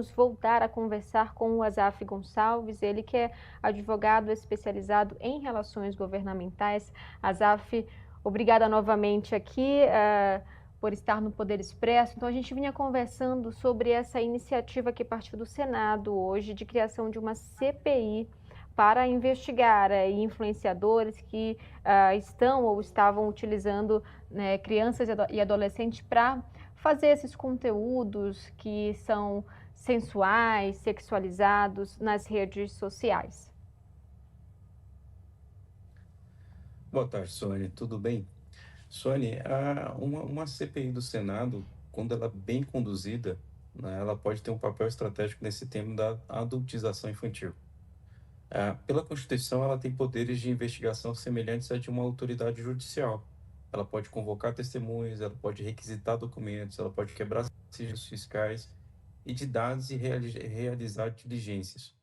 vamos voltar a conversar com o Azaf Gonçalves, ele que é advogado especializado em relações governamentais. Azaf, obrigada novamente aqui por estar no Poder Expresso. Então, a gente vinha conversando sobre essa iniciativa que partiu do Senado hoje de criação de uma CPI para investigar influenciadores que estão ou estavam utilizando, né, crianças e adolescentes para fazer esses conteúdos que são sensuais, sexualizados nas redes sociais. Boa tarde, Sônia. Tudo bem? Sônia, uma CPI do Senado, quando ela é bem conduzida, né, ela pode ter um papel estratégico nesse tema da adultização infantil. Pela Constituição, ela tem poderes de investigação semelhantes a de uma autoridade judicial. Ela pode convocar testemunhas, ela pode requisitar documentos, ela pode quebrar sigilos fiscais e de dados e realizar diligências.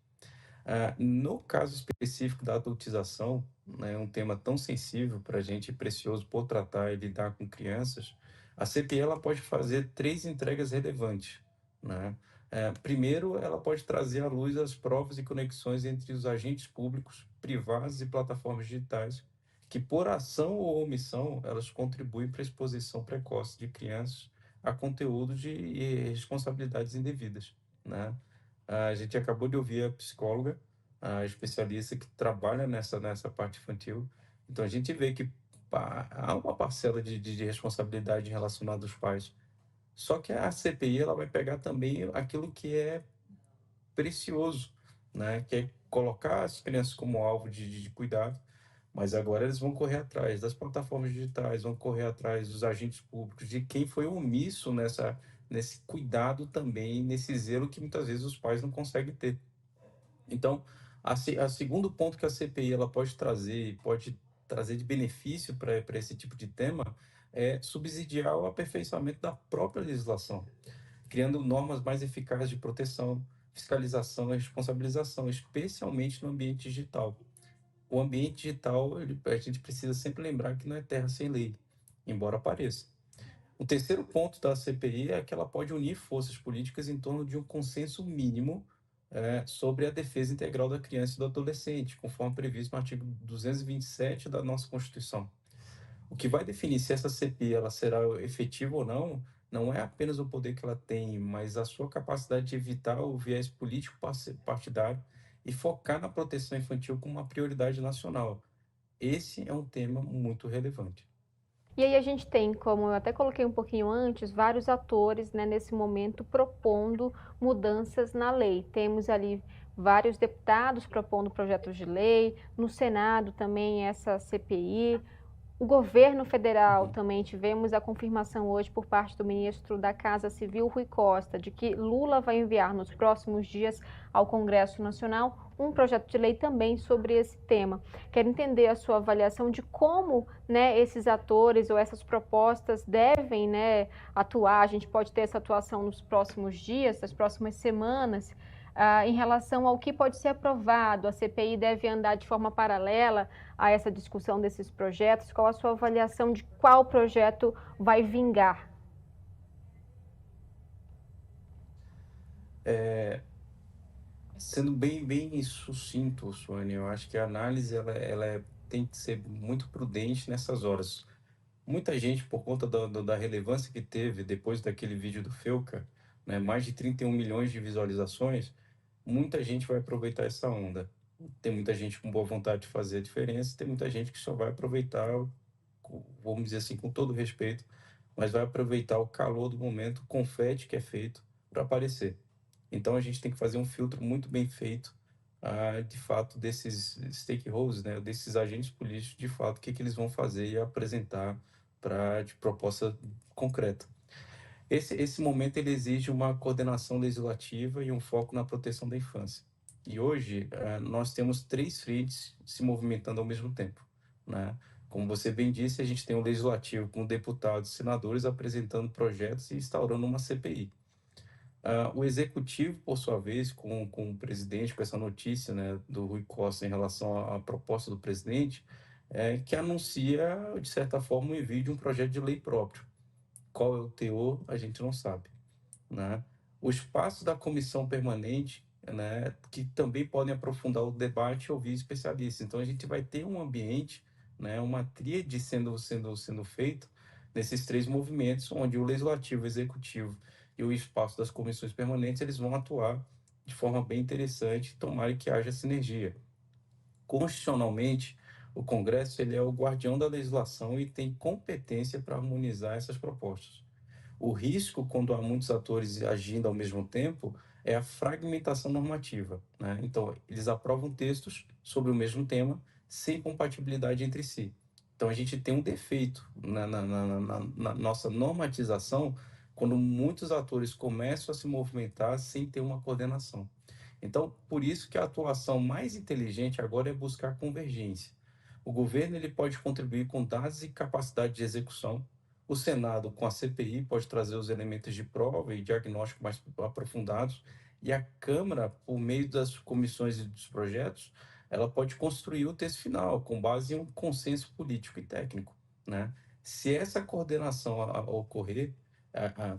No caso específico da adultização, né, um tema tão sensível para a gente, precioso por tratar e lidar com crianças, a CPI ela pode fazer três entregas relevantes, né? Primeiro, ela pode trazer à luz as provas e conexões entre os agentes públicos, privados e plataformas digitais, que por ação ou omissão, elas contribuem para a exposição precoce de crianças a conteúdos e responsabilidades indevidas, né? A gente acabou de ouvir a psicóloga, a especialista que trabalha nessa parte infantil. Então, a gente vê que há uma parcela de responsabilidade relacionada aos pais. Só que a CPI ela vai pegar também aquilo que é precioso, né? Que é colocar as crianças como alvo de cuidado, mas agora eles vão correr atrás das plataformas digitais, vão correr atrás dos agentes públicos, de quem foi omisso nesse cuidado também, nesse zelo que muitas vezes os pais não conseguem ter. Então, a segundo ponto que a CPI ela pode trazer de benefício para esse tipo de tema, é subsidiar o aperfeiçoamento da própria legislação, criando normas mais eficazes de proteção, fiscalização e responsabilização, especialmente no ambiente digital. O ambiente digital, a gente precisa sempre lembrar que não é terra sem lei, embora pareça. O terceiro ponto da CPI é que ela pode unir forças políticas em torno de um consenso mínimo sobre a defesa integral da criança e do adolescente, conforme previsto no artigo 227 da nossa Constituição. O que vai definir se essa CPI ela será efetiva ou não, não é apenas o poder que ela tem, mas a sua capacidade de evitar o viés político partidário e focar na proteção infantil como uma prioridade nacional. Esse é um tema muito relevante. E aí a gente tem, como eu até coloquei um pouquinho antes, vários atores, né, nesse momento propondo mudanças na lei. Temos ali vários deputados propondo projetos de lei, no Senado também essa CPI. O governo federal Uhum. também tivemos a confirmação hoje por parte do ministro da Casa Civil, Rui Costa, de que Lula vai enviar nos próximos dias ao Congresso Nacional um projeto de lei também sobre esse tema. Quero entender a sua avaliação de como, né, esses atores ou essas propostas devem, né, atuar. A gente pode ter essa atuação nos próximos dias, nas próximas semanas, em relação ao que pode ser aprovado. A CPI deve andar de forma paralela a essa discussão desses projetos? Qual a sua avaliação de qual projeto vai vingar? Sendo bem sucinto, Suane, eu acho que a análise tem que ser muito prudente nessas horas. Muita gente, por conta da relevância que teve depois daquele vídeo do Felca, né, mais de 31 milhões de visualizações, muita gente vai aproveitar essa onda. Tem muita gente com boa vontade de fazer a diferença, tem muita gente que só vai aproveitar, vamos dizer assim, com todo respeito, mas vai aproveitar o calor do momento, o confete que é feito para aparecer. Então a gente tem que fazer um filtro muito bem feito, de fato, desses stakeholders, né, desses agentes políticos, de fato, o que eles vão fazer e apresentar de proposta concreta. Esse momento ele exige uma coordenação legislativa e um foco na proteção da infância. E hoje nós temos três frentes se movimentando ao mesmo tempo, né? Como você bem disse, a gente tem o legislativo com deputados e senadores apresentando projetos e instaurando uma CPI. O executivo, por sua vez, com o presidente, com essa notícia, né, do Rui Costa em relação à proposta do presidente, que anuncia, de certa forma, o envio de um projeto de lei próprio. Qual é o teor, a gente não sabe, né? O espaço da comissão permanente, né, que também podem aprofundar o debate e ouvir especialistas. Então, a gente vai ter um ambiente, né, uma tríade sendo feito nesses três movimentos, onde o legislativo, o executivo e o espaço das comissões permanentes, eles vão atuar de forma bem interessante, tomara que haja sinergia. Constitucionalmente, o Congresso ele é o guardião da legislação e tem competência para harmonizar essas propostas. O risco, quando há muitos atores agindo ao mesmo tempo, é a fragmentação normativa, né? Então, eles aprovam textos sobre o mesmo tema, sem compatibilidade entre si. Então, a gente tem um defeito na nossa normatização, quando muitos atores começam a se movimentar sem ter uma coordenação. Então, por isso que a atuação mais inteligente agora é buscar convergência. O governo ele pode contribuir com dados e capacidade de execução. O Senado, com a CPI, pode trazer os elementos de prova e diagnóstico mais aprofundados. E a Câmara, por meio das comissões e dos projetos, ela pode construir o texto final, com base em um consenso político e técnico, né? Se essa coordenação ocorrer,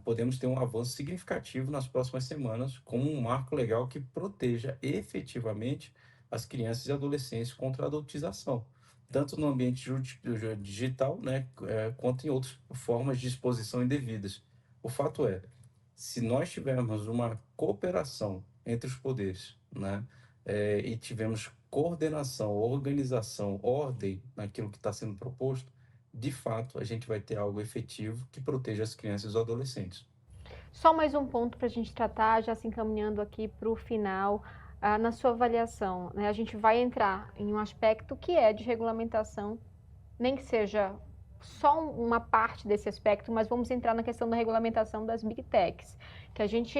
podemos ter um avanço significativo nas próximas semanas, como um marco legal que proteja efetivamente as crianças e adolescentes contra a adultização, tanto no ambiente digital, né, quanto em outras formas de exposição indevidas. O fato é, se nós tivermos uma cooperação entre os poderes, né, e tivermos coordenação, organização, ordem naquilo que está sendo proposto, de fato, a gente vai ter algo efetivo que proteja as crianças e os adolescentes. Só mais um ponto para a gente tratar, já se encaminhando aqui para o final. Na sua avaliação, né, a gente vai entrar em um aspecto que é de regulamentação, nem que seja só uma parte desse aspecto, mas vamos entrar na questão da regulamentação das Big Techs, que a gente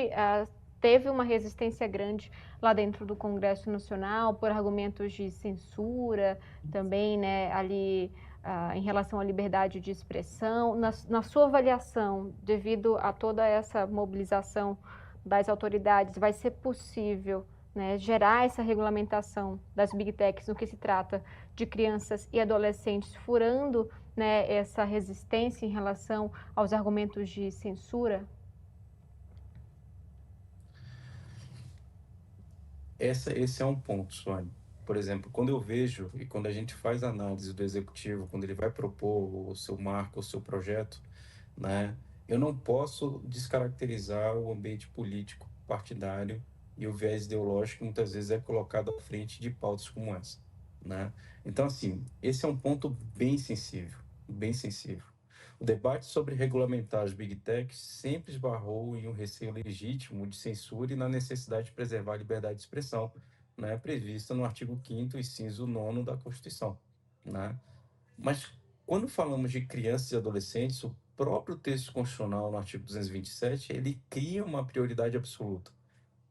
teve uma resistência grande lá dentro do Congresso Nacional por argumentos de censura, também, né, ali em relação à liberdade de expressão. Na sua avaliação, devido a toda essa mobilização das autoridades, vai ser possível, né, gerar essa regulamentação das Big Techs no que se trata de crianças e adolescentes, furando, né, essa resistência em relação aos argumentos de censura? Esse é um ponto, Suane. Por exemplo, quando eu vejo e quando a gente faz análise do executivo, quando ele vai propor o seu marco, o seu projeto, né, eu não posso descaracterizar o ambiente político partidário e o viés ideológico que muitas vezes é colocado à frente de pautas como essa, né? Então, assim, esse é um ponto bem sensível, bem sensível. O debate sobre regulamentar as Big Techs sempre esbarrou em um receio legítimo de censura e na necessidade de preservar a liberdade de expressão, né, prevista no artigo 5º, inciso 9 da Constituição, né? Mas quando falamos de crianças e adolescentes, o próprio texto constitucional, no artigo 227, ele cria uma prioridade absoluta: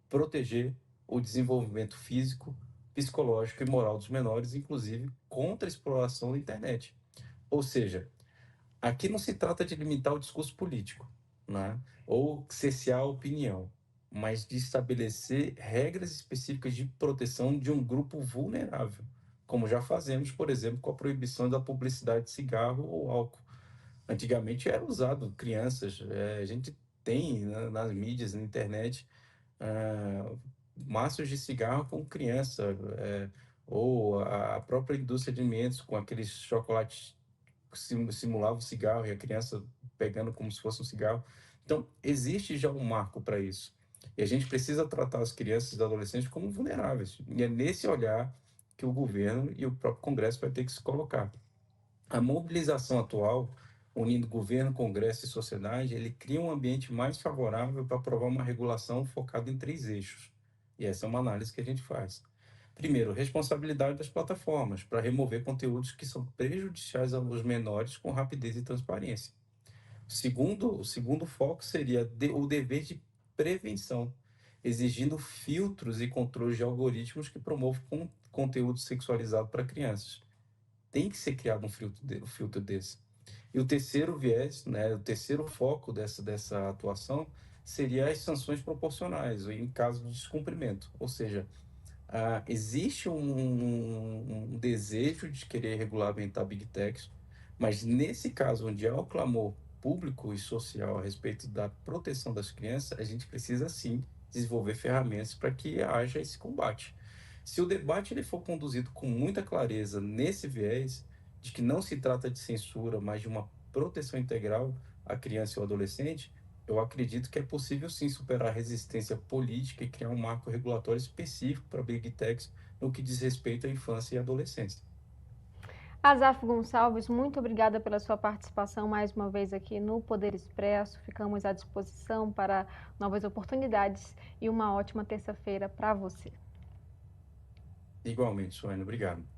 proteger o desenvolvimento físico, psicológico e moral dos menores, inclusive contra a exploração da internet. Ou seja, aqui não se trata de limitar o discurso político, né? Ou cercear a opinião, mas de estabelecer regras específicas de proteção de um grupo vulnerável, como já fazemos, por exemplo, com a proibição da publicidade de cigarro ou álcool. Antigamente era usado crianças, a gente tem, né, nas mídias, na internet, maços de cigarro com criança, ou a própria indústria de alimentos com aqueles chocolates simulava o cigarro e a criança pegando como se fosse um cigarro. Então, existe já um marco para isso. E a gente precisa tratar as crianças e os adolescentes como vulneráveis. E é nesse olhar que o governo e o próprio Congresso vai ter que se colocar. A mobilização atual, unindo governo, Congresso e sociedade, ele cria um ambiente mais favorável para aprovar uma regulação focada em três eixos. E essa é uma análise que a gente faz. Primeiro, responsabilidade das plataformas para remover conteúdos que são prejudiciais aos menores com rapidez e transparência. O segundo foco seria o dever de prevenção, exigindo filtros e controles de algoritmos que promovam conteúdo sexualizado para crianças. Tem que ser criado um filtro desse. E o terceiro viés, né, o terceiro foco dessa atuação seria as sanções proporcionais em caso de descumprimento. Ou seja, existe desejo de querer regulamentar Big Techs, mas nesse caso onde há o clamor público e social a respeito da proteção das crianças, a gente precisa sim desenvolver ferramentas para que haja esse combate. Se o debate ele for conduzido com muita clareza nesse viés de que não se trata de censura, mas de uma proteção integral à criança e ao adolescente, eu acredito que é possível sim superar a resistência política e criar um marco regulatório específico para Big Techs no que diz respeito à infância e adolescência. Azaf Gonçalves, muito obrigada pela sua participação mais uma vez aqui no Poder Expresso. Ficamos à disposição para novas oportunidades e uma ótima terça-feira para você. Igualmente, Suene, obrigado.